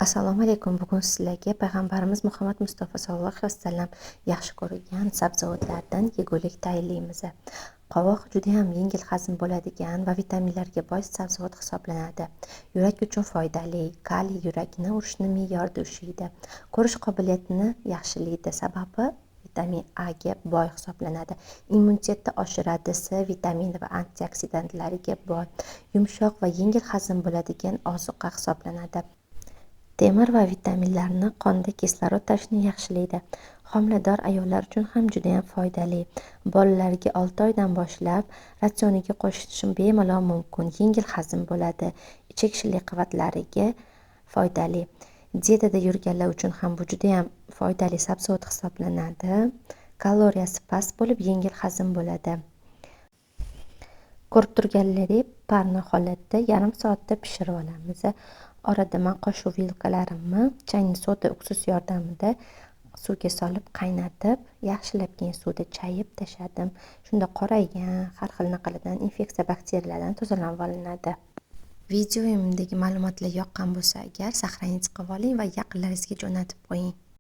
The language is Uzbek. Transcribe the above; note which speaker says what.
Speaker 1: Assalomu alaykum. Bugun sizlarga payg'ambarimiz Muhammad Mustafa sallallohu alayhi vasallam yaxshi ko'rgan sabzavotlardan yegulik tayyorlaymiz. Qovoq juda ham yengil hazm bo'ladigan va vitaminlarga boy sabzavot hisoblanadi. Yurak uchun foydali, kaliy yurakni urishni me'yorida ushlaydi. Ko'rish qobiliyatini yaxshilaydi, sababi vitamin A ga boy hisoblanadi. Immunitetni oshiradi, C vitamini va antioksidantlarga boy, yumshoq va yengil hazm bo'ladigan ozuqa hisoblanadi. Temir va vitaminlarni qonda kislorod tashishni yaxshilaydi. Homilador ayollar uchun ham juda ham foydali. Bolalarga 6 oydan boshlab ratsioniga qo'shish bemalol mumkin. Yengil hazm bo'ladi. Ichak shillik qavatlariga foydali. Dietada yurganlar uchun ham bu juda ham foydali sabzavot hisoblanadi. Kaloriyasi past bo'lib, yengil hazm bo'ladi. Ko'rib turganlaringizdek, parni holatda yarim soatda pishirib olamiz. Orada men qoshiq vilkalarimni chayni soda uksus yordamida suvga solib qaynatib, yaxshilab keyin suvda chayib tashladim. Shunda qoraygan, har xil naqalardan infeksiya bakteriyalardan tozalanib olinadi. Videomdagi ma'lumotlar yoqqan bo'lsa agar, sahrangiz qilib oling va yaqinlaringizga jo'natib qo'ying.